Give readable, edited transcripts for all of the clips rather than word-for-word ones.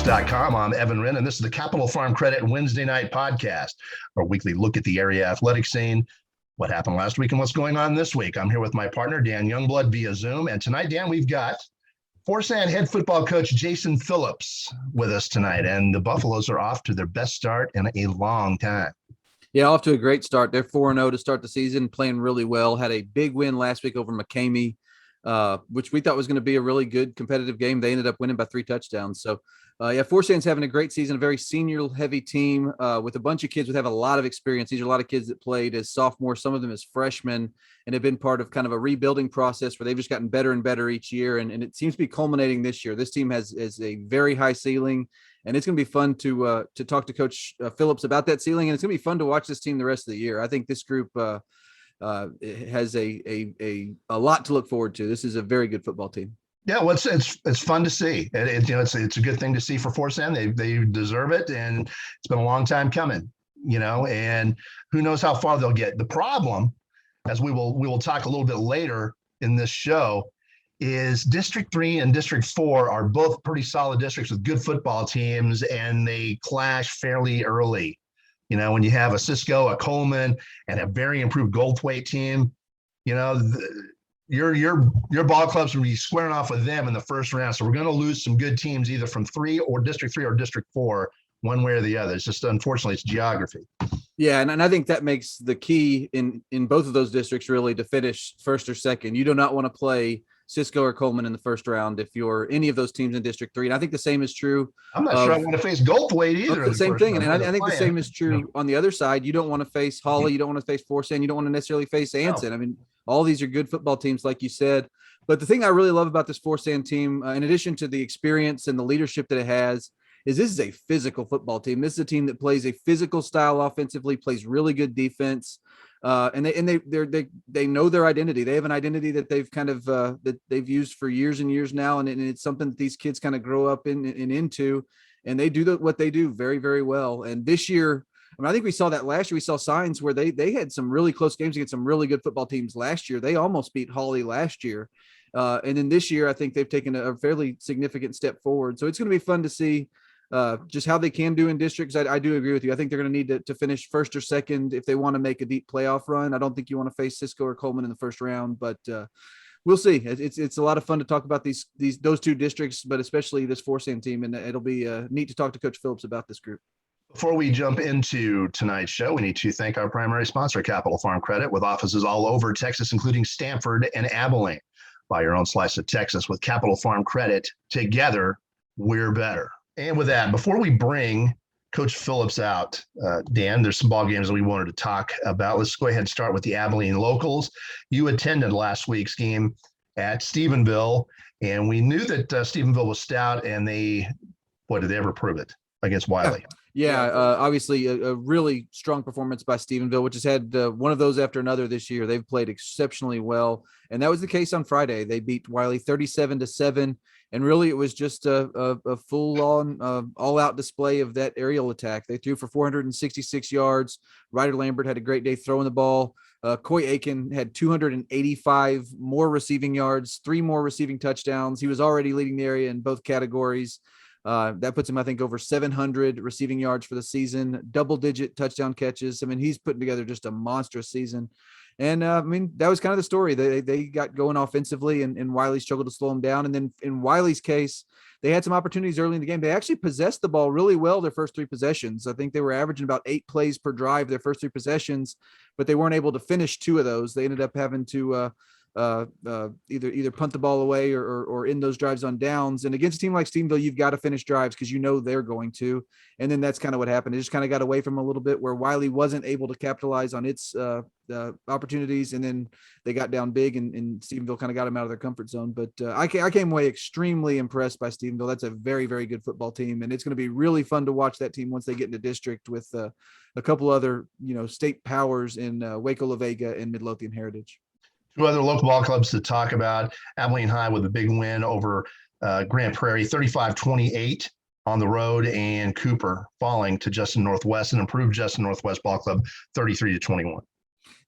Phillips.com. I'm Evan Wren, and this is the Capital Farm Credit Wednesday night podcast, our weekly look at the area athletic scene, what happened last week and what's going on this week. I'm here with my partner, Dan Youngblood, via Zoom. And tonight, Dan, we've got Forsan head football coach Jason Phillips with us tonight. And the Buffaloes are off to their best start in a long time. Yeah, off to a great start. They're 4-0 to start the season, playing really well. Had a big win last week over McCamey, which we thought was going to be a really good competitive game. They ended up winning by 3 touchdowns. So, Forsan's having a great season, a very senior-heavy team with a bunch of kids that have a lot of experience. These are a lot of kids that played as sophomores, some of them as freshmen, and have been part of kind of a rebuilding process where they've just gotten better and better each year, and it seems to be culminating this year. This team has a very high ceiling, and it's going to be fun to talk to Coach Phillips about that ceiling, and it's going to be fun to watch this team the rest of the year. I think this group has a lot to look forward to. This is a very good football team. Yeah, well, it's fun to see. It's a good thing to see for Forsan. They deserve it, and it's been a long time coming. And who knows how far they'll get. The problem, as we will talk a little bit later in this show, is District 3 and District 4 are both pretty solid districts with good football teams, and they clash fairly early. When you have a Cisco, a Coleman, and a very improved Goldthwaite team, your ball clubs will be squaring off with them in the first round. So we're going to lose some good teams either from District 3 or District 4, one way or the other. It's just, unfortunately, it's geography. Yeah, and I think that makes the key in both of those districts really to finish first or second. You do not want to play Cisco or Coleman in the first round if you're any of those teams in District 3. And I think the same is true. I'm not sure I want to face Goldthwaite either. The same thing. And I think the same is true on the other side. You don't want to face Holly. You don't want to face Forsan. You don't want to necessarily face Anson. No. I mean, all these are good football teams, like you said. But the thing I really love about this Forsan team, in addition to the experience and the leadership that it has, is this is a physical football team. This is a team that plays a physical style offensively, plays really good defense. And they know their identity. They have an identity that they've kind of that they've used for years and years now, and it's something that these kids kind of grow up into, and they do what they do very, very well. And this year, I think we saw that last year. We saw signs where they had some really close games against some really good football teams last year. They almost beat Holly last year, and then this year I think they've taken a fairly significant step forward. So it's going to be fun to see. Just how they can do in districts. I do agree with you. I think they're going to need to finish first or second if they want to make a deep playoff run. I don't think you want to face Cisco or Coleman in the first round, but we'll see. It's a lot of fun to talk about those two districts, but especially this Forsan team, and it'll be neat to talk to Coach Phillips about this group. Before we jump into tonight's show, we need to thank our primary sponsor, Capital Farm Credit, with offices all over Texas, including Stanford and Abilene. Buy your own slice of Texas with Capital Farm Credit. Together, we're better. And with that, before we bring Coach Phillips out, Dan, there's some ball games that we wanted to talk about. Let's go ahead and start with the Abilene locals. You attended last week's game at Stephenville, and we knew that Stephenville was stout, and did they ever prove it against Wiley? Yeah, obviously a really strong performance by Stephenville, which has had one of those after another this year. They've played exceptionally well, and that was the case on Friday. They beat Wiley 37-7. And really, it was just a full-on, all-out display of that aerial attack. They threw for 466 yards. Ryder Lambert had a great day throwing the ball. Coy Aiken had 285 more receiving yards, 3 more receiving touchdowns. He was already leading the area in both categories. That puts him, I think, over 700 receiving yards for the season, double-digit touchdown catches. I mean, he's putting together just a monstrous season. And that was kind of the story. They got going offensively, and Wiley struggled to slow them down. And then in Wiley's case, they had some opportunities early in the game. They actually possessed the ball really well their first 3 possessions. I think they were averaging about 8 plays per drive their first 3 possessions, but they weren't able to finish 2 of those. They ended up having to either punt the ball away or end those drives on downs. And against a team like Stephenville, you've got to finish drives because they're going to. And then that's kind of what happened. It just kind of got away from them a little bit where Wiley wasn't able to capitalize on its opportunities, and then they got down big, and Stephenville kind of got them out of their comfort zone. But I came away extremely impressed by Stephenville. That's a very, very good football team, and it's going to be really fun to watch that team once they get into district with a couple other state powers in Waco La Vega and Midlothian Heritage. 2 other local ball clubs to talk about. Abilene High with a big win over Grand Prairie, 35-28 on the road, and Cooper falling to Justin Northwest, an improved Justin Northwest ball club, 33-21.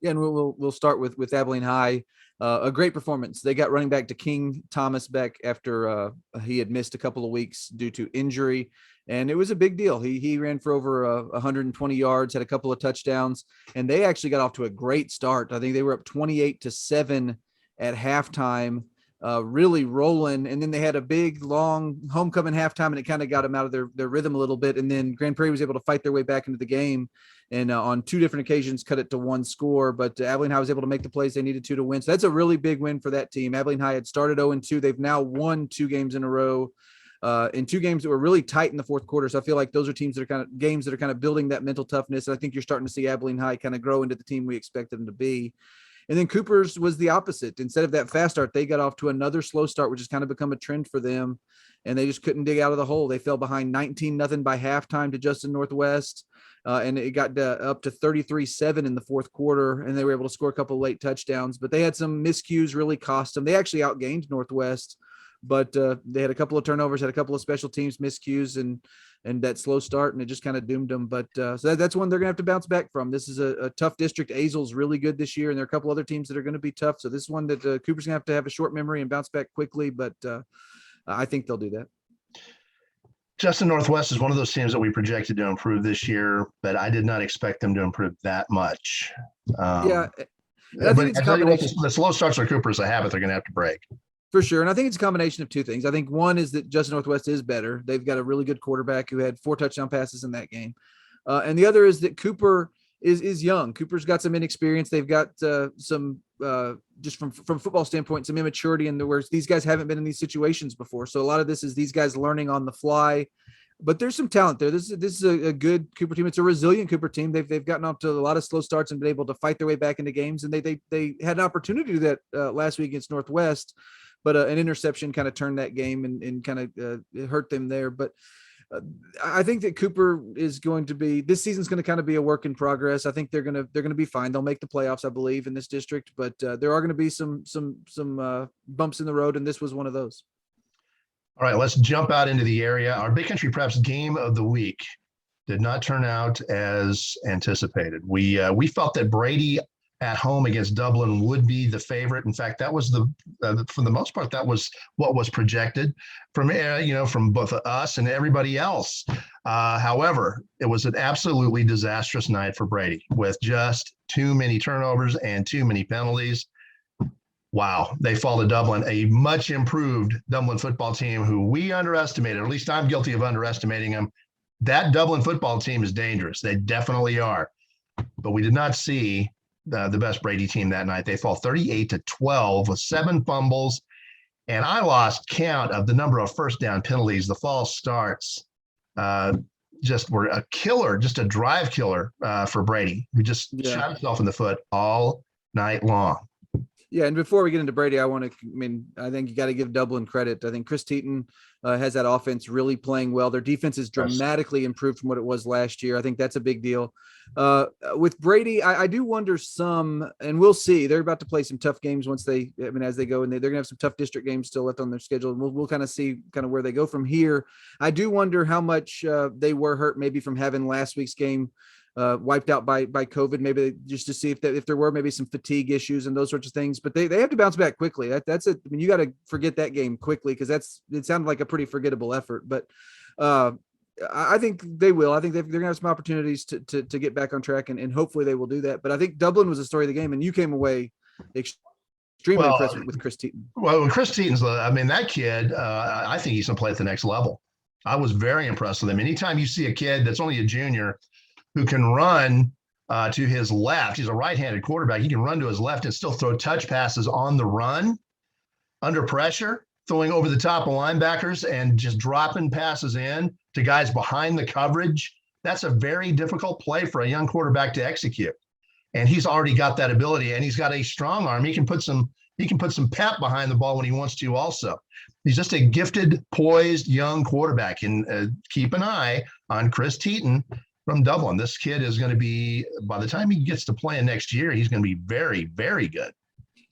Yeah, and we'll start with Abilene High. A great performance. They got running back to King Thomas back after he had missed a couple of weeks due to injury, and it was a big deal. He ran for over 120 yards, had a couple of touchdowns, and they actually got off to a great start. I think they were up 28-7 at halftime, really rolling. And then they had a big, long homecoming halftime, and it kind of got them out of their rhythm a little bit. And then Grand Prairie was able to fight their way back into the game, and on two different occasions cut it to one score. But Abilene High was able to make the plays they needed to win. So that's a really big win for that team. Abilene High had started 0-2. They've now won 2 games in a row. In 2 games that were really tight in the fourth quarter. So I feel like those are teams that are games that are kind of building that mental toughness. And I think you're starting to see Abilene High kind of grow into the team we expected them to be. And then Cooper's was the opposite. Instead of that fast start, they got off to another slow start, which has kind of become a trend for them. And they just couldn't dig out of the hole. They fell behind 19-0 by halftime to Justin Northwest. And it got up to 33-7 in the fourth quarter. And they were able to score a couple of late touchdowns. But they had some miscues really cost them. They actually outgained Northwest. But they had a couple of turnovers, had a couple of special teams miscues, and that slow start, and it just kind of doomed them. But so that's one they're going to have to bounce back from. This is a tough district. Azel's really good this year, and there are a couple other teams that are going to be tough. So this is one that Cooper's going to have a short memory and bounce back quickly, but I think they'll do that. Justin Northwest is one of those teams that we projected to improve this year, but I did not expect them to improve that much. Yeah. I think it's a combination. The slow starts for Cooper is a habit they're going to have to break. For sure. And I think it's a combination of two things. I think one is that Justin Northwest is better. They've got a really good quarterback who had 4 touchdown passes in that game. And the other is that Cooper is young. Cooper's got some inexperience. They've got some just from football standpoint, some immaturity in the words. These guys haven't been in these situations before. So a lot of this is these guys learning on the fly. But there's some talent there. This is a good Cooper team. It's a resilient Cooper team. They've gotten off to a lot of slow starts and been able to fight their way back into games. And they had an opportunity to do that last week against Northwest. But an interception kind of turned that game and kind of hurt them there. But I think that Cooper is going to be, this season's going to kind of be a work in progress. I think they're going to be fine. They'll make the playoffs, I believe, in this district. But there are going to be some bumps in the road, and this was one of those. All right, let's jump out into the area. Our Big Country Preps game of the week did not turn out as anticipated. We felt that Brady at home against Dublin would be the favorite. In fact, that was for the most part, that was what was projected from both us and everybody else. However, it was an absolutely disastrous night for Brady with just too many turnovers and too many penalties. Wow, they fall to Dublin, a much improved Dublin football team who we underestimated, or at least I'm guilty of underestimating them. That Dublin football team is dangerous. They definitely are. But we did not see the best Brady team that night. They fall 38-12 with 7 fumbles. And I lost count of the number of first down penalties. The false starts just were a killer, just a drive killer for Brady, who just shot himself in the foot all night long. Yeah, and before we get into Brady, I think you got to give Dublin credit. I think Chris Teaton has that offense really playing well. Their defense is dramatically improved from what it was last year. I think that's a big deal. With Brady, I do wonder some, and we'll see. They're about to play some tough games as they go, and they're going to have some tough district games still left on their schedule. And we'll kind of see where they go from here. I do wonder how much they were hurt maybe from having last week's game wiped out by COVID, maybe just to see if there were maybe some fatigue issues and those sorts of things, but they have to bounce back quickly. That's it. I mean, you got to forget that game quickly, because it sounded like a pretty forgettable effort, but I think they will. I think they're gonna have some opportunities to get back on track, and hopefully they will do that. But I think Dublin was the story of the game, and you came away extremely impressed with Chris Teaton. Well, Chris Teaton's, that kid, I think he's gonna play at the next level. I was very impressed with him. Anytime you see a kid that's only a junior who can run to his left, he's a right-handed quarterback. He can run to his left and still throw touch passes on the run under pressure, throwing over the top of linebackers and just dropping passes in to guys behind the coverage. That's a very difficult play for a young quarterback to execute. And he's already got that ability, and he's got a strong arm. He can put some pep behind the ball when he wants to also. He's just a gifted, poised young quarterback. And keep an eye on Chris Teaton from Dublin. This kid is going to be, by the time he gets to playing next year, he's going to be very, very good.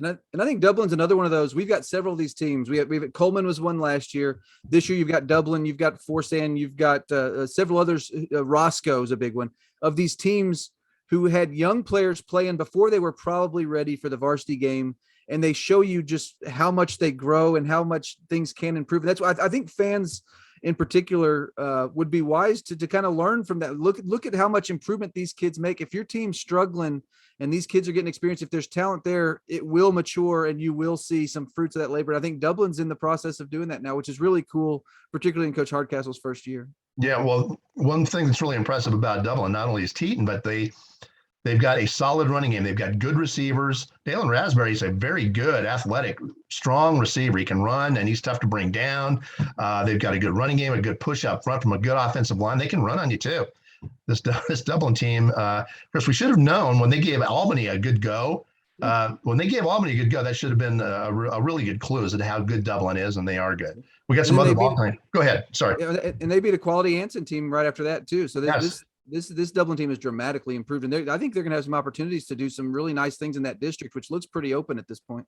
And I think Dublin's another one of those. We've got several of these teams. We've Coleman was one last year. This year you've got Dublin, you've got Forsan, you've got several others. Roscoe's a big one of these teams who had young players playing before they were probably ready for the varsity game. And they show you just how much they grow and how much things can improve. That's why I think fans in particular would be wise to kind of learn from that. Look at how much improvement these kids make. If your team's struggling and these kids are getting experience, if there's talent there, it will mature and you will see some fruits of that labor. I think Dublin's in the process of doing that now, which is really cool, particularly in Coach Hardcastle's first year. Yeah, well, one thing that's really impressive about Dublin, not only is Teton, but they've got a solid running game. They've got good receivers. Dalen Raspberry is a very good, athletic, strong receiver. He can run, and he's tough to bring down. They've got a good running game, a good push up front from a good offensive line. They can run on you, too. This Dublin team, Chris, we should have known when they gave Albany a good go. That should have been a really good clue as to how good Dublin is, and they are good. We got some other ball playing. Go ahead. Sorry. Yeah, and they beat a quality Anson team right after that, too. So Yes. This Dublin team is dramatically improved, and I think they're going to have some opportunities to do some really nice things in that district, which looks pretty open at this point.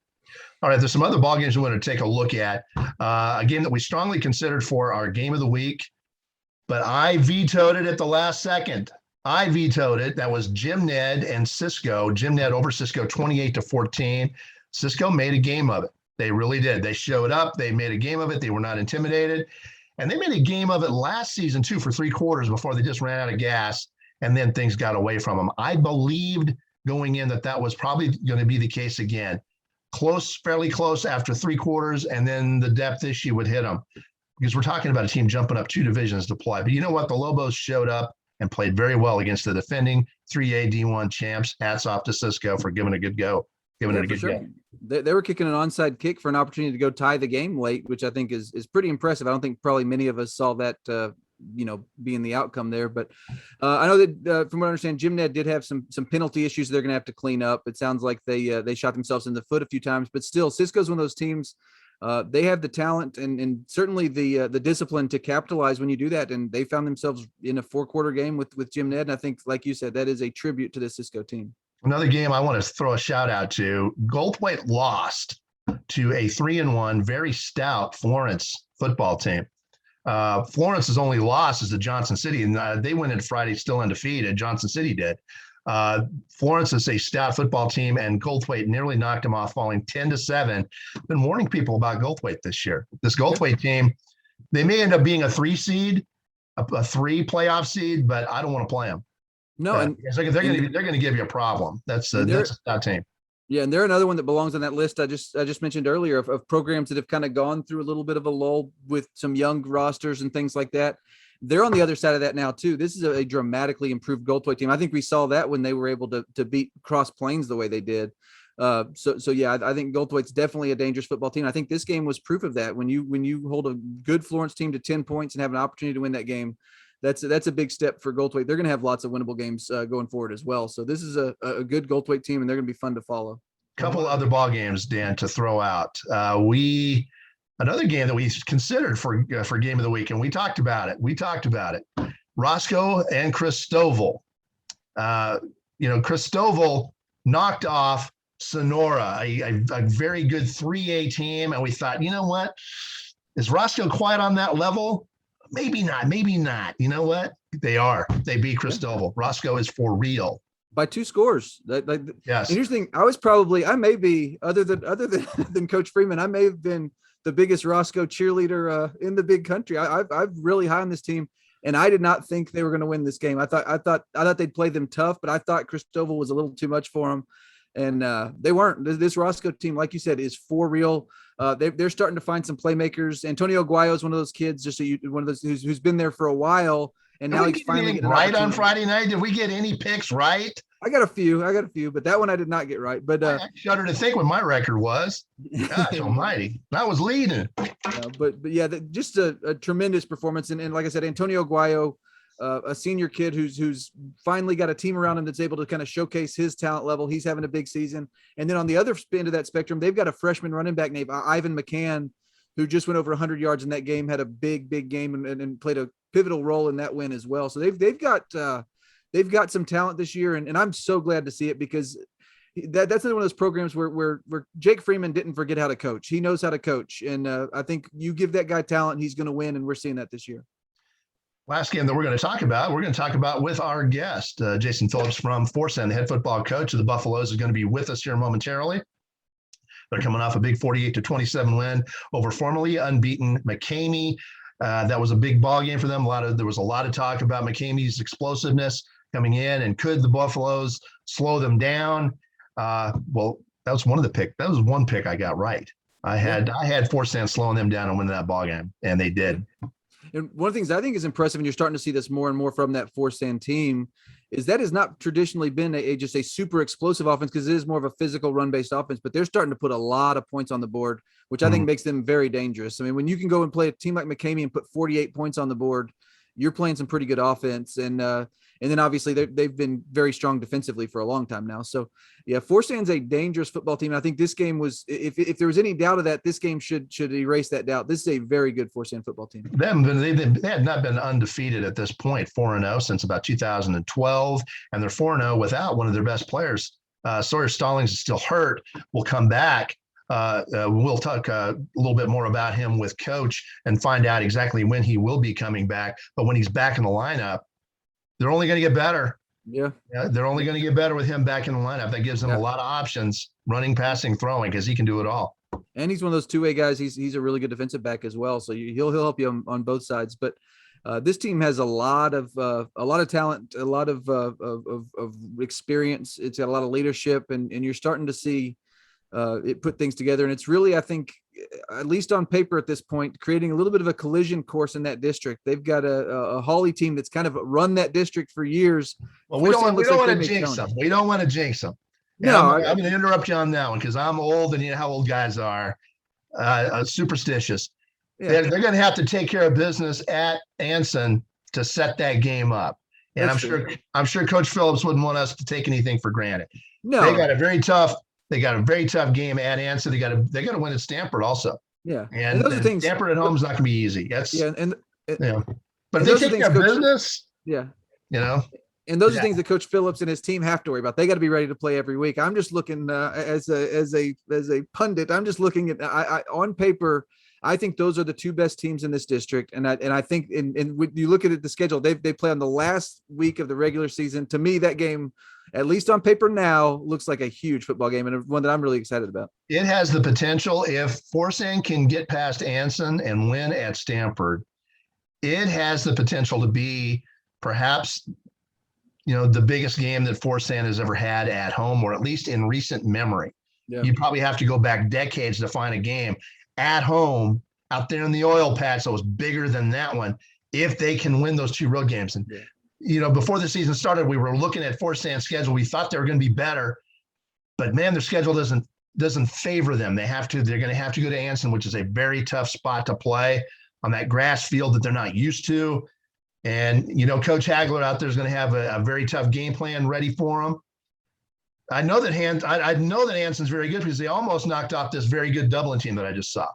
All right, there's some other ball games we want to take a look at. A game that we strongly considered for our game of the week, but I vetoed it at the last second. I vetoed it. That was Jim Ned and Cisco. Jim Ned over Cisco 28-14. Cisco made a game of it. They really did. They showed up. They made a game of it. They were not intimidated. And they made a game of it last season, too, for 3 quarters before they just ran out of gas, and then things got away from them. I believed going in that was probably going to be the case again. Close, fairly close after 3 quarters, and then the depth issue would hit them. Because we're talking about a team jumping up 2 divisions to play. But you know what? The Lobos showed up and played very well against the defending 3A D1 champs. Hats off to Cisco for giving it a good go. Go. They were kicking an onside kick for an opportunity to go tie the game late, which I think is pretty impressive. I don't think probably many of us saw that, being the outcome there. But I know that from what I understand, Jim Ned did have some penalty issues they're going to have to clean up. It sounds like they shot themselves in the foot a few times, but still, Cisco's one of those teams. They have the talent and certainly the discipline to capitalize when you do that. And they found themselves in a 4-quarter game with Jim Ned. And I think, like you said, that is a tribute to the Cisco team. Another game I want to throw a shout out to, Goldthwaite lost to a 3-1, very stout Florence football team. Florence's only loss is to Johnson City, and they went into Friday still undefeated. Johnson City did. Florence is a stout football team, and Goldthwaite nearly knocked them off, falling 10-7. I've been warning people about Goldthwaite this year. This Goldthwaite team, they may end up being a 3 seed, a 3 playoff seed, but I don't want to play them. No, and they're going to give you a problem. That's a stout team. Yeah, and they're another one that belongs on that list I just mentioned earlier of programs that have kind of gone through a little bit of a lull with some young rosters and things like that. They're on the other side of that now too. This is a dramatically improved Goldthwaite team. I think we saw that when they were able to beat Cross Plains the way they did. So yeah, I think Goldthwaite's definitely a dangerous football team. I think this game was proof of that. When you hold a good Florence team to 10 points and have an opportunity to win that game, that's a big step for Goldthwaite. They're going to have lots of winnable games going forward as well. So this is a good Goldthwaite team, and they're going to be fun to follow. Couple other ball games, Dan, to throw out. Another game that we considered for game of the week, and we talked about it. Roscoe and Christoval. Christoval knocked off Sonora, a very good 3A team, and we thought, you know what? Is Roscoe quite on that level? Maybe not. You know what? They are. They beat Christoval. Roscoe is for real. By 2 scores. Yes. And here's the thing. I may be, other than Coach Freeman, I may have been the biggest Roscoe cheerleader in the big country. I'm really high on this team, and I did not think they were going to win this game. I thought they'd play them tough, but I thought Christoval was a little too much for them, and they weren't. This Roscoe team, like you said, is for real. They're starting to find some playmakers. Antonio Guayo is one of those kids, one of those who's been there for a while. And now he's finally getting right on Friday night. Did we get any picks right? I got a few, but that one I did not get right. But I shudder to think what my record was. Gosh almighty. I was leading. But yeah, just a tremendous performance. And like I said, Antonio Guayo, a senior kid who's finally got a team around him that's able to kind of showcase his talent level. He's having a big season. And then on the other end of that spectrum, they've got a freshman running back named Ivan McCann, who just went over 100 yards in that game, had a big game and played a pivotal role in that win as well. So they've got some talent this year, and I'm so glad to see it, because that's another one of those programs where Jake Freeman didn't forget how to coach. He knows how to coach, and I think you give that guy talent, he's going to win, and we're seeing that this year. Last game that we're going to talk about with our guest, Jason Phillips from Forsan, the head football coach of the Buffaloes, is going to be with us here momentarily. They're coming off a big 48-27 win over formerly unbeaten McCamey. That was a big ball game for them. There was a lot of talk about McCamey's explosiveness coming in, and could the Buffaloes slow them down? Well, that was one pick I got right. I had Forsan slowing them down and winning that ball game, and they did. And one of the things I think is impressive, and you're starting to see this more and more from that Forsan team, is that has not traditionally been just a super explosive offense, because it is more of a physical run-based offense, but they're starting to put a lot of points on the board, which I think makes them very dangerous. I mean, when you can go and play a team like McCamey and put 48 points on the board, you're playing some pretty good offense. And then obviously they've been very strong defensively for a long time now. So yeah, Forsan's a dangerous football team. I think this game was, if there was any doubt of that, this game should erase that doubt. This is a very good Forsan football team. They had not been undefeated at this point, 4-0 since about 2012, and they're 4-0 without one of their best players. Sawyer Stallings is still hurt. Will come back. We'll talk a little bit more about him with Coach and find out exactly when he will be coming back. But when he's back in the lineup, they're only going to get better. Yeah, they're only going to get better with him back in the lineup. That gives them a lot of options, running, passing, throwing, because he can do it all. And he's one of those two-way guys. He's a really good defensive back as well. So he'll help you on both sides. But this team has a lot of talent, a lot of experience. It's got a lot of leadership, and you're starting to see it put things together. And it's really, I think, at least on paper at this point, creating a little bit of a collision course in that district. They've got a Hawley team that's kind of run that district for years. Well, we don't want to jinx them. We don't want to jinx them. No, I'm going to interrupt you on that one, because I'm old, and you know how old guys are, superstitious. Yeah. They're going to have to take care of business at Anson to set that game up. And I'm sure Coach Phillips wouldn't want us to take anything for granted. No, they got a very tough game at Anson. They got to win at Stanford also. Yeah, and those are things. Stanford at home is not going to be easy. But if they take care of business, and those are things that Coach Phillips and his team have to worry about. They got to be ready to play every week. I'm just looking as a pundit. I'm just looking at on paper. I think those are the two best teams in this district, and I think when you look at the schedule, they play on the last week of the regular season. To me, that game, at least on paper now, looks like a huge football game, and one that I'm really excited about. It has the potential, if Forsan can get past Anson and win at Stanford, it has the potential to be perhaps, the biggest game that Forsan has ever had at home, or at least in recent memory. Yeah. You probably have to go back decades to find a game at home out there in the oil patch that was bigger than that one, if they can win those two road games. And before the season started, we were looking at Forsan's schedule. We thought they were going to be better, but man, their schedule doesn't favor them. They're going to have to go to Anson, which is a very tough spot to play on that grass field that they're not used to. And Coach Hagler out there is going to have a very tough game plan ready for them. I know that Anson's very good, because they almost knocked off this very good Dublin team that I just saw.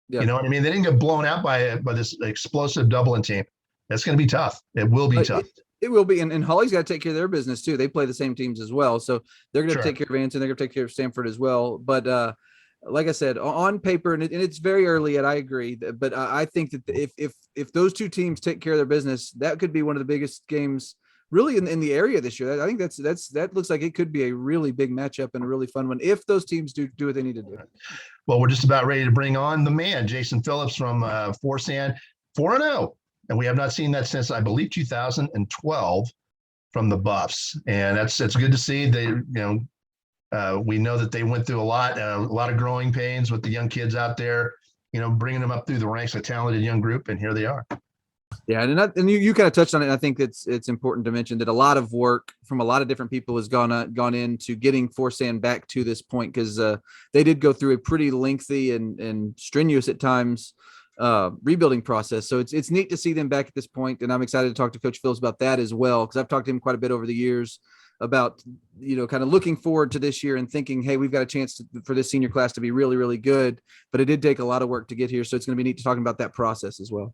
Yeah. You know what I mean? They didn't get blown out by this explosive Dublin team. That's going to be tough. It will be tough. It will be. And Hawley's got to take care of their business too. They play the same teams as well. So they're going to take care of Anson. They're going to take care of Stanford as well. But like I said, on paper, and it's very early yet, I agree. But I think that if those two teams take care of their business, that could be one of the biggest games really in the area this year. I think that looks like it could be a really big matchup and a really fun one if those teams do what they need to do. Well, we're just about ready to bring on the man, Jason Phillips from Forsan, 4-0. And we have not seen that since, I believe, 2012 from the Buffs. And it's good to see. They, we know that they went through a lot of growing pains with the young kids out there, bringing them up through the ranks, a talented young group, and here they are. Yeah, and you kind of touched on it. And I think it's important to mention that a lot of work from a lot of different people has gone into getting Forsan back to this point, because they did go through a pretty lengthy and strenuous at times rebuilding process. So it's neat to see them back at this point, and I'm excited to talk to Coach Phillips about that as well, because I've talked to him quite a bit over the years about kind of looking forward to this year and thinking, hey, we've got a chance for this senior class to be really, really good. But it did take a lot of work to get here, so it's going to be neat to talk about that process as well.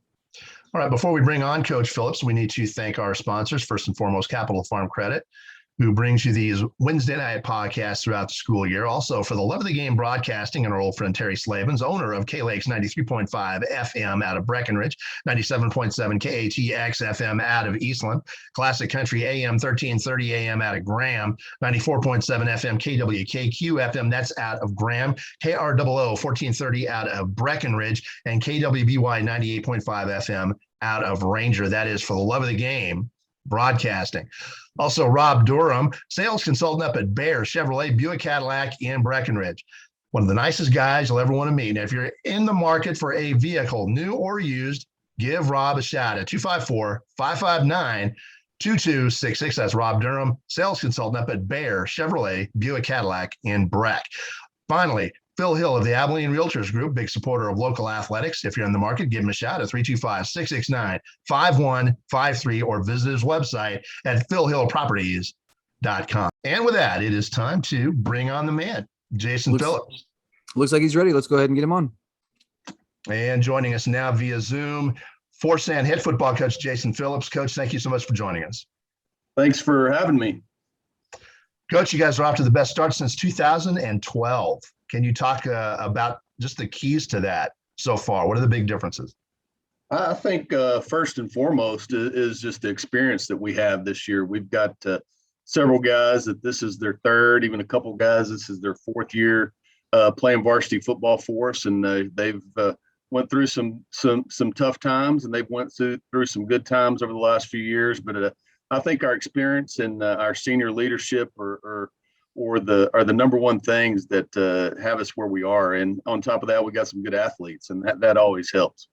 All right, before we bring on Coach Phillips, we need to thank our sponsors. First and foremost, Capital Farm Credit. who brings you these Wednesday night podcasts throughout the school year. Also, for the love of the game broadcasting, and our old friend Terry Slavens, owner of K-Lakes 93.5 FM out of Breckenridge, 97.7 KATX FM out of Eastland, Classic Country AM 1330 AM out of Graham, 94.7 FM KWKQ FM, that's out of Graham, KROO 1430 out of Breckenridge, and KWBY 98.5 FM out of Ranger. That is for the love of the game broadcasting. Also, Rob Durham, sales consultant up at Bear Chevrolet Buick Cadillac in Breckenridge. One of the nicest guys you'll ever want to meet. Now, if you're in the market for a vehicle, new or used, give Rob a shout at 254-559-2266. That's Rob Durham, sales consultant up at Bear Chevrolet Buick Cadillac in Breck. Finally, Phil Hill of the Abilene Realtors Group, big supporter of local athletics. If you're in the market, give him a shout at 325-669-5153 or visit his website at philhillproperties.com. And with that, it is time to bring on the man, Jason Phillips. Looks like he's ready. Let's go ahead and get him on. And joining us now via Zoom, Forsan head football coach Jason Phillips. Coach, thank you so much for joining us. Thanks for having me. Coach, you guys are off to the best start since 2012. Can you talk about just the keys to that so far? What are the big differences? I think first and foremost is just the experience that we have this year. We've got several guys that this is their third, even a couple guys this is their fourth year playing varsity football for us, and they've went through some tough times, and they've went through some good times over the last few years. But I think our experience and our senior leadership are the number one things that have us where we are. And on top of that, we got some good athletes, and that always helps.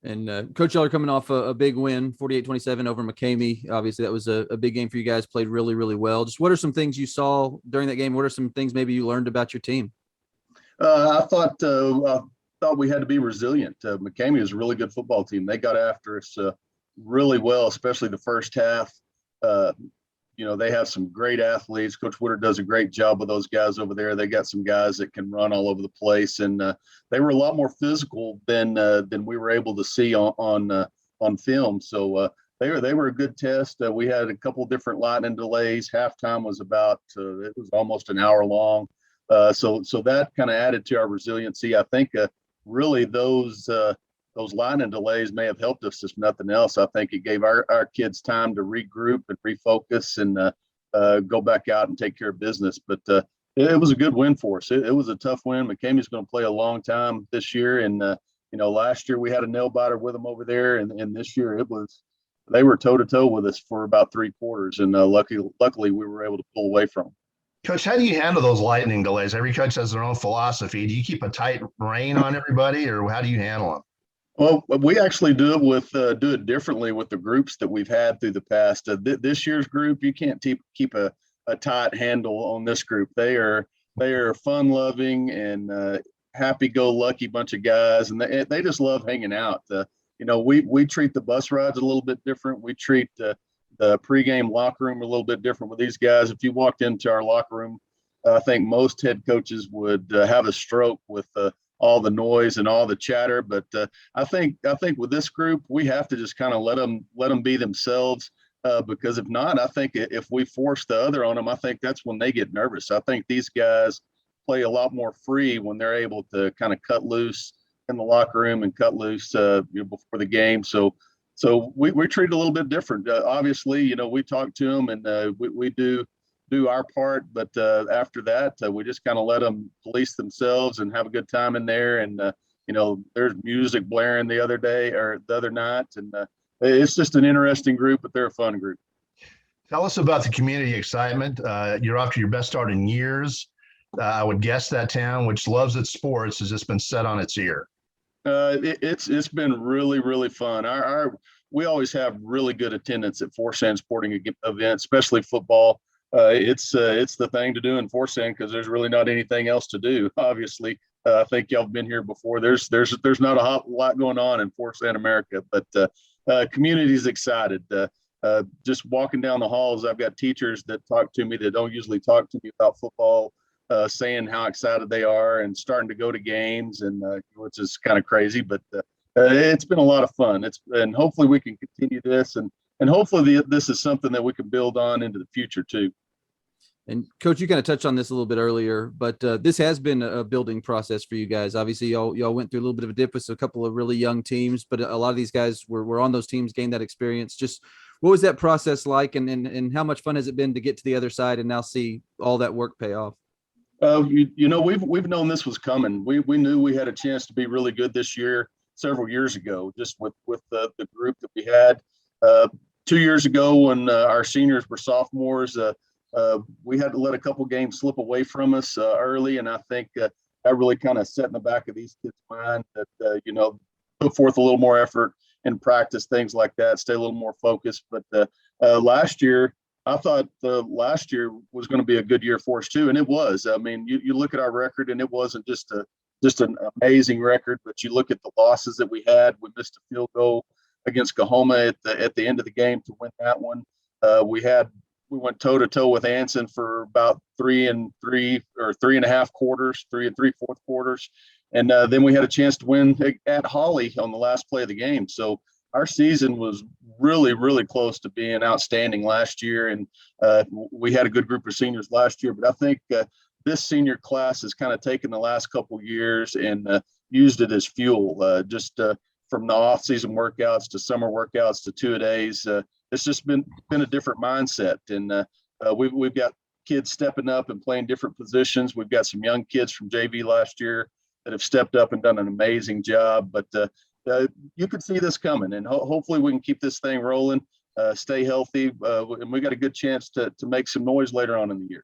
And Coach, y'all are coming off a big win, 48-27 over McCamey. Obviously, that was a big game for you guys. Played really, really well. Just what are some things you saw during that game? What are some things maybe you learned about your team? I thought we had to be resilient. McCamey is a really good football team. They got after us really well, especially the first half. They have some great athletes. Coach Woodard does a great job with those guys over there. They got some guys that can run all over the place, and they were a lot more physical than we were able to see on film. So they were a good test. We had a couple different lightning delays. Halftime was it was almost an hour long. So that kind of added to our resiliency. I think really those lightning delays may have helped us, if nothing else. I think it gave our kids time to regroup and refocus and go back out and take care of business. But it was a good win for us. It was a tough win. McCamey's going to play a long time this year. And, last year we had a nail biter with them over there. And this year they were toe to toe with us for about 3 quarters. And luckily we were able to pull away from them. Coach, how do you handle those lightning delays? Every coach has their own philosophy. Do you keep a tight rein on everybody, or how do you handle them? Well, we actually do it differently with the groups that we've had through the past. This year's group, you can't keep a tight handle on this group. They are fun-loving and happy-go-lucky bunch of guys, and they just love hanging out. We treat the bus rides a little bit different. We treat the pregame locker room a little bit different with these guys. If you walked into our locker room, I think most head coaches would have a stroke with all the noise and all the chatter. But I think with this group, we have to just kind of let them be themselves, because if not, I think if we force the other on them, I think that's when they get nervous. I think these guys play a lot more free when they're able to kind of cut loose in the locker room and cut loose before the game. So we treat it a little bit different. Obviously, we talk to them and we do our part, but after that, we just kind of let them police themselves and have a good time in there. And there's music blaring the other night, and it's just an interesting group, but they're a fun group. Tell us about the community excitement. You're off to your best start in years. I would guess that town, which loves its sports, has just been set on its ear. It's been really, really fun. We always have really good attendance at Forsan sporting events, especially football. It's the thing to do in Forsan because there's really not anything else to do. Obviously, I think y'all have been here before. There's not a lot going on in Forsan, America, but community's excited. Just walking down the halls, I've got teachers that talk to me that don't usually talk to me about football, saying how excited they are and starting to go to games, and which is kind of crazy, but it's been a lot of fun. And hopefully we can continue this. And and hopefully this is something that we can build on into the future too. And Coach, you kind of touched on this a little bit earlier, but this has been a building process for you guys. Obviously, y'all went through a little bit of a dip with a couple of really young teams, but a lot of these guys were on those teams, gained that experience. Just what was that process like, and how much fun has it been to get to the other side and now see all that work pay off? We've known this was coming. We knew we had a chance to be really good this year several years ago, just with the group that we had. 2 years ago, when our seniors were sophomores, we had to let a couple games slip away from us early, and I think that really kind of set in the back of these kids' mind that put forth a little more effort in practice, things like that, stay a little more focused. But last year, I thought last year was going to be a good year for us too, and it was. I mean, you look at our record, and it wasn't just an amazing record, but you look at the losses that we had. We missed a field goal against Oklahoma at the end of the game to win that one. We went toe to toe with Anson for about 3 3.5 quarters, 3 3/4 quarters. And then we had a chance to win at Holly on the last play of the game. So our season was really, really close to being outstanding last year. And we had a good group of seniors last year, but I think this senior class has kind of taken the last couple of years and used it as fuel, just from the off-season workouts to summer workouts to two-a-days. It's just been a different mindset, and we've got kids stepping up and playing different positions. We've got some young kids from JV last year that have stepped up and done an amazing job. But you can see this coming, and hopefully we can keep this thing rolling, stay healthy, and we got a good chance to make some noise later on in the year.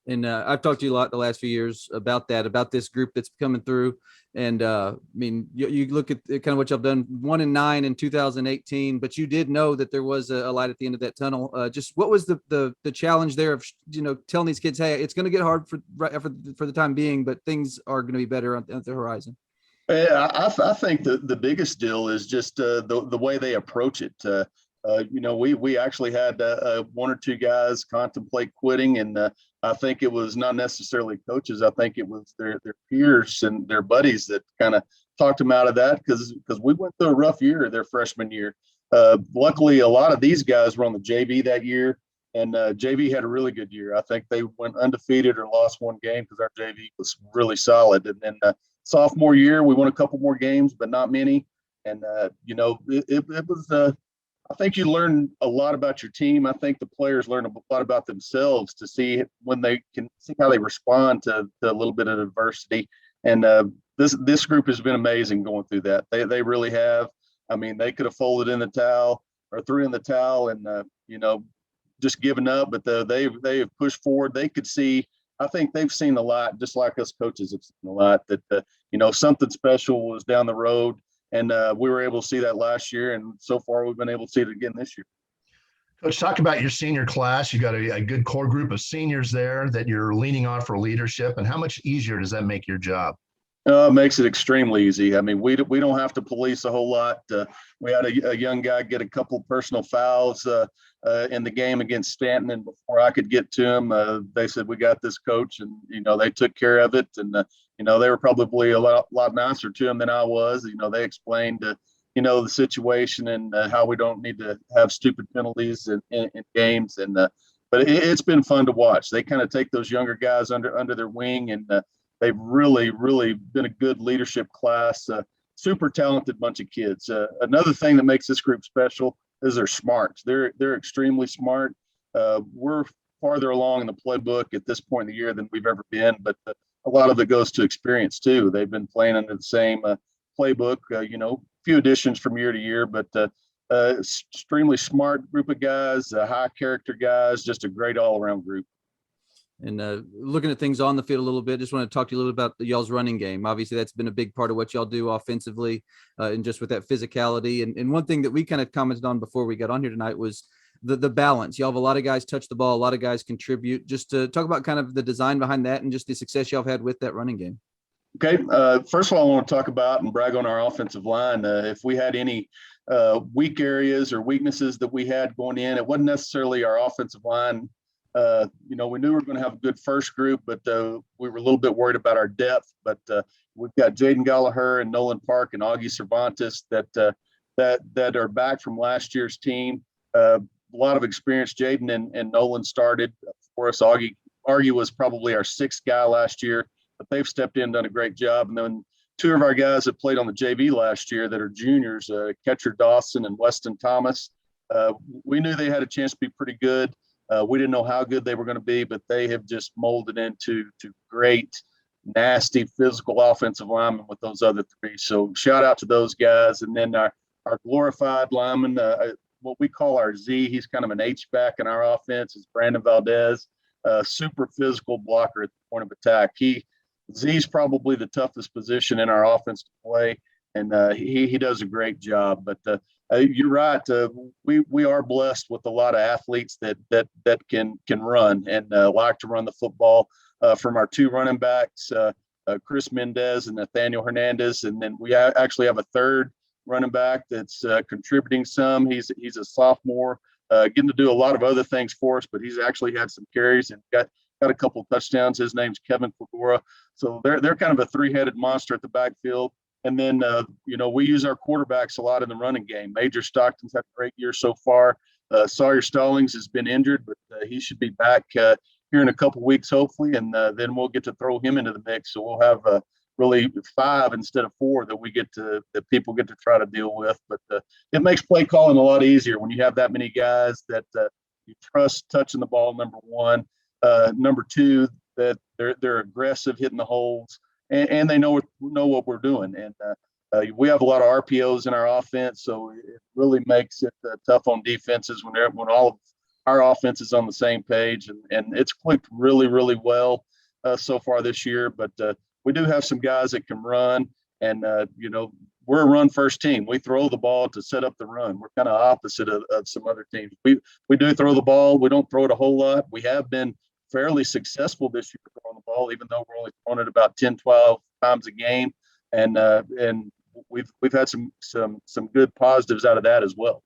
And I've talked to you a lot the last few years about this group that's coming through. And I mean, you look at kind of what y'all done, 1-9 in 2018, but you did know that there was a light at the end of that tunnel. Just what was the challenge there of, telling these kids, hey, it's going to get hard for the time being, but things are going to be better on the horizon? I think the biggest deal is just the way they approach it. We actually had one or two guys contemplate quitting, and I think it was not necessarily coaches. I think it was their peers and their buddies that kind of talked them out of that, because we went through a rough year their freshman year. Luckily, a lot of these guys were on the JV that year, and JV had a really good year. I think they went undefeated or lost one game because our JV was really solid. And then sophomore year, we won a couple more games, but not many. And it was. I think you learn a lot about your team. I think the players learn a lot about themselves to see when they can see how they respond to a little bit of adversity. And this group has been amazing going through that. They really have. I mean, they could have folded in the towel or threw in the towel and just given up, but they have pushed forward. They could see. I think they've seen a lot, just like us coaches have seen a lot. That something special was down the road. And we were able to see that last year, and so far we've been able to see it again this year. Coach, talk about your senior class. You got a good core group of seniors there that you're leaning on for leadership, and how much easier does that make your job? It makes it extremely easy. I mean, we don't have to police a whole lot. We had a young guy get a couple personal fouls in the game against Stanton, and before I could get to him, they said, "We got this, coach," and they took care of it. And they were probably a lot nicer to him than I was. They explained the situation and how we don't need to have stupid penalties in games. And but it's been fun to watch. They kind of take those younger guys under their wing, and they've really, really been a good leadership class. Super talented bunch of kids. Another thing that makes this group special is they're smart. They're extremely smart. We're farther along in the playbook at this point in the year than we've ever been, but a lot of it goes to experience too. They've been playing under the same playbook. Few additions from year to year, but extremely smart group of guys, high character guys, just a great all around group. And looking at things on the field a little bit, just want to talk to you a little bit about y'all's running game. Obviously, that's been a big part of what y'all do offensively, and just with that physicality. And one thing that we kind of commented on before we got on here tonight was the balance. Y'all have a lot of guys touch the ball, a lot of guys contribute. Just to talk about kind of the design behind that and just the success y'all have had with that running game. Okay. First of all, I want to talk about and brag on our offensive line. If we had any weak areas or weaknesses that we had going in, it wasn't necessarily our offensive line. We knew we were going to have a good first group, but we were a little bit worried about our depth. But we've got Jaden Gallagher and Nolan Park and Augie Cervantes that are back from last year's team. a lot of experience. Jaden and Nolan started for us. Augie was probably our sixth guy last year, but they've stepped in, done a great job. And then two of our guys that played on the JV last year that are juniors, Catcher Dawson and Weston Thomas. We knew they had a chance to be pretty good. We didn't know how good they were going to be, but they have just molded into great, nasty, physical offensive linemen with those other three. So shout out to those guys. And then our glorified lineman, what we call our Z, he's kind of an H-back in our offense, is Brandon Valdez, super physical blocker at the point of attack. Z's probably the toughest position in our offense to play, and he does a great job. But you're right. We are blessed with a lot of athletes that can run and like to run the football. From our two running backs, Chris Mendez and Nathaniel Hernandez, and then we actually have a third running back that's contributing some. He's a sophomore, getting to do a lot of other things for us, but he's actually had some carries and got a couple of touchdowns. His name's Kevin Fedora. So they're kind of a three-headed monster at the backfield. And then, we use our quarterbacks a lot in the running game. Major Stockton's had a great year so far. Sawyer Stallings has been injured, but he should be back here in a couple of weeks, hopefully. And then we'll get to throw him into the mix. So we'll have really 5 instead of 4 that people get to try to deal with. But it makes play calling a lot easier when you have that many guys that you trust touching the ball, number one. Number two, that they're aggressive hitting the holes, and they know what we're doing. And we have a lot of RPOs in our offense, so it really makes it tough on defenses when all of our offense is on the same page. And it's clicked really, really well so far this year. But we do have some guys that can run, and we're a run first team. We throw the ball to set up the run. We're kind of opposite of some other teams. We do throw the ball. We don't throw it a whole lot. We have been fairly successful this year throwing the ball, even though we're only throwing it about 10, 12 times a game. And we've had some good positives out of that as well.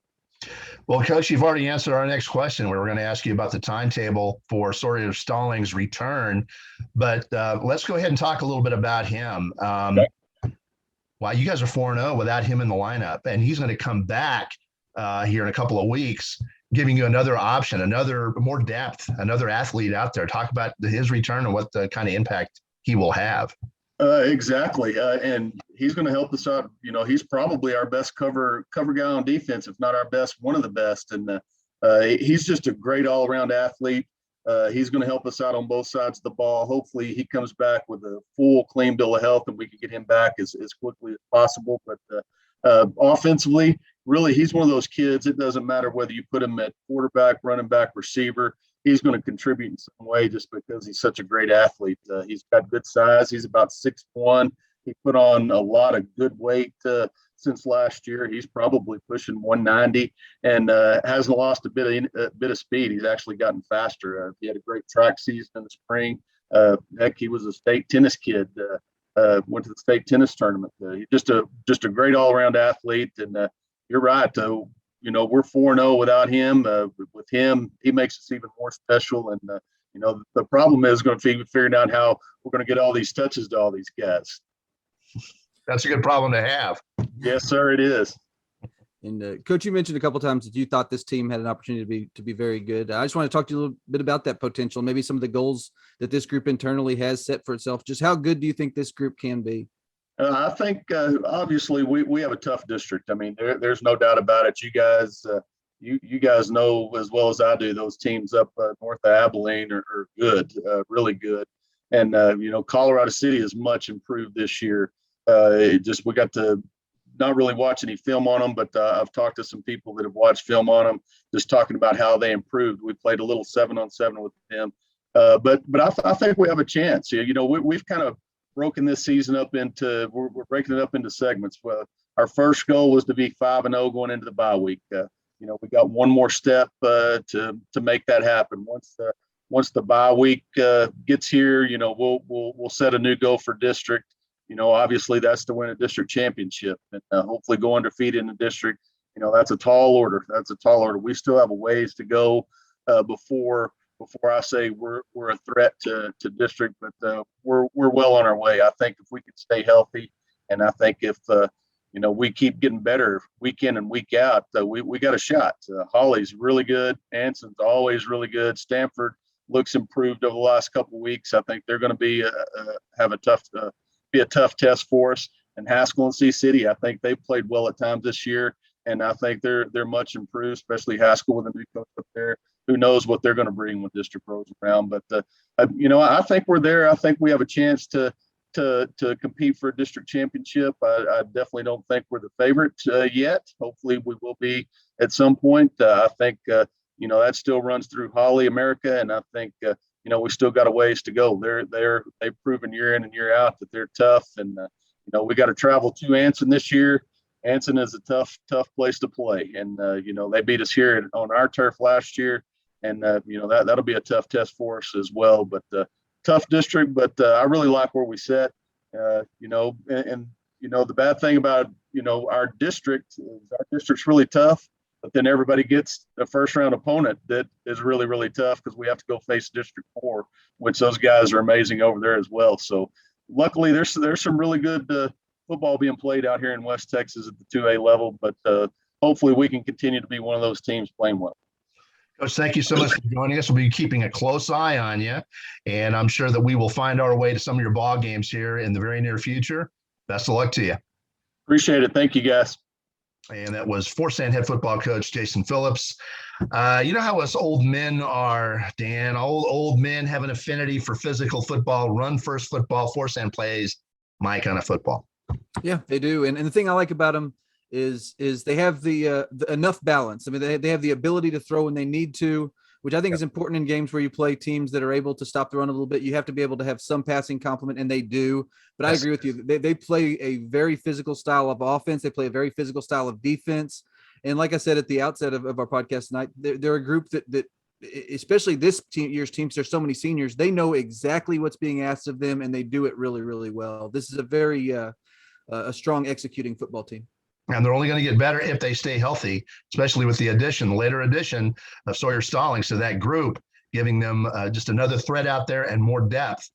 Well, Coach, you've already answered our next question. We were going to ask you about the timetable for Sawyer Stallings' return, but let's go ahead and talk a little bit about him. Okay. Wow, you guys are 4-0 without him in the lineup, and he's going to come back here in a couple of weeks, giving you another option, another more depth, another athlete out there. Talk about his return and what the kind of impact he will have. Exactly. And he's going to help us out. He's probably our best cover guy on defense, if not our best, one of the best. And he's just a great all-around athlete. He's going to help us out on both sides of the ball. Hopefully he comes back with a full, clean bill of health and we can get him back as quickly as possible. But offensively, really, he's one of those kids. It doesn't matter whether you put him at quarterback, running back, receiver. He's going to contribute in some way just because he's such a great athlete. He's got good size. He's about 6'1". He put on a lot of good weight since last year. He's probably pushing 190 and hasn't lost a bit of speed. He's actually gotten faster. He had a great track season in the spring. Heck, he was a state tennis kid. Went to the state tennis tournament. He's just a great all-around athlete. And you're right. We're 4-0 without him. With him, he makes us even more special. And the problem is going to be figuring out how we're going to get all these touches to all these guys. That's a good problem to have. Yes, sir, it is. And Coach, you mentioned a couple of times that you thought this team had an opportunity to be very good. I just want to talk to you a little bit about that potential, maybe some of the goals that this group internally has set for itself. Just how good do you think this group can be? I think obviously we have a tough district. I mean, there's no doubt about it. You guys, you guys know as well as I do, those teams up north of Abilene are good, really good. And Colorado City is much improved this year. We got to not really watch any film on them, but I've talked to some people that have watched film on them, just talking about how they improved. We played a little 7-on-7 with them, but I think we have a chance. We've kind of broken this season up into we're breaking it up into segments. Well, our first goal was to be 5-0 going into the bye week. We got one more step to make that happen. Once the bye week gets here, we'll set a new goal for district. Obviously that's to win a district championship and hopefully go undefeated in the district. That's a tall order. We still have a ways to go before I say we're a threat to district, but we're well on our way. I think if we can stay healthy, and I think if we keep getting better week in and week out. We got a shot. Holly's really good. Anson's always really good. Stanford looks improved over the last couple of weeks. I think they're going to be a tough test for us. And Haskell and Sioux City, I think they played well at times this year, and I think they're much improved, especially Haskell with a new coach up there. Who knows what they're going to bring when district rolls around? But I think we're there. I think we have a chance to compete for a district championship. I definitely don't think we're the favorite yet. Hopefully, we will be at some point. I think that still runs through Holly, America, and I think we still got a ways to go. They've proven year in and year out that they're tough, and we got to travel to Anson this year. Anson is a tough place to play, and they beat us here on our turf last year, and that'll be a tough test for us as well. But tough district, but I really like where we sit. The bad thing about our district's really tough, but then everybody gets a first round opponent that is really, really tough because we have to go face District 4, which those guys are amazing over there as well. So luckily there's some really good football being played out here in West Texas at the 2A level, but hopefully we can continue to be one of those teams playing well. Coach, thank you so much for joining us. We'll be keeping a close eye on you, and I'm sure that we will find our way to some of your ball games here in the very near future. Best of luck to you. Appreciate it. Thank you, guys. And that was Forsan head football coach Jason Phillips. You know how us old men are, Dan. Old men have an affinity for physical football, run first football. Forsan plays my kind of football. Yeah, they do. And the thing I like about them is they have the enough balance. I mean, they have the ability to throw when they need to, which I think is important in games where you play teams that are able to stop the run a little bit. You have to be able to have some passing complement, and they do. But yes. I agree with you. They play a very physical style of offense. They play a very physical style of defense. And like I said at the outset of our podcast tonight, they're a group that especially this year's teams, there's so many seniors, they know exactly what's being asked of them, and they do it really, really well. This is a very a strong executing football team. And they're only going to get better if they stay healthy, especially with the later addition of Sawyer Stallings to that group, giving them just another threat out there and more depth.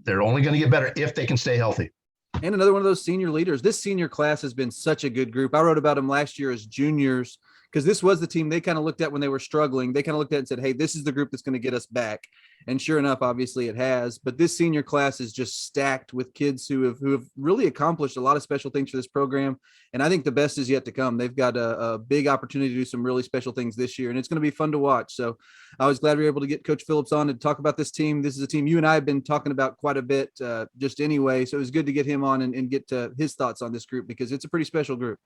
They're only going to get better if they can stay healthy. And another one of those senior leaders. This senior class has been such a good group. I wrote about them last year as juniors because this was the team they kind of looked at when they were struggling. They kind of looked at it and said, hey, this is the group that's going to get us back. And sure enough, obviously it has. But this senior class is just stacked with kids who have really accomplished a lot of special things for this program. And I think the best is yet to come. They've got a big opportunity to do some really special things this year, and it's going to be fun to watch. So I was glad we were able to get Coach Phillips on to talk about this team. This is a team you and I have been talking about quite a bit just anyway. So it was good to get him on and get his thoughts on this group because it's a pretty special group.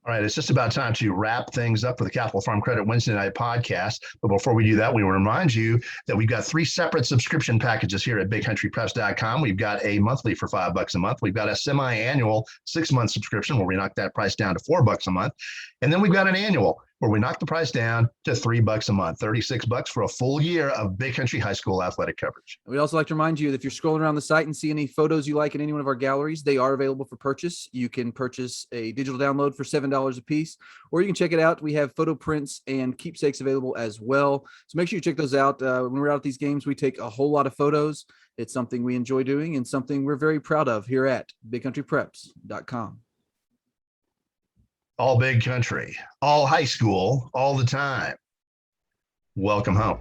All right, it's just about time to wrap things up for the Capital Farm Credit Wednesday night podcast. But before we do that, we want to remind you that we've got 3 separate subscription packages here at BigCountryPreps.com. We've got a monthly for $5 a month. We've got a semi-annual 6-month subscription where we knock that price down to $4 a month. And then we've got an annual where we knock the price down to $3 a month, $36 for a full year of Big Country High School athletic coverage. We'd also like to remind you that if you're scrolling around the site and see any photos you like in any one of our galleries, they are available for purchase. You can purchase a digital download for $7 a piece, or you can check it out. We have photo prints and keepsakes available as well. So make sure you check those out. When we're out at these games, we take a whole lot of photos. It's something we enjoy doing and something we're very proud of here at BigCountryPreps.com. All Big Country, all high school, all the time. Welcome home.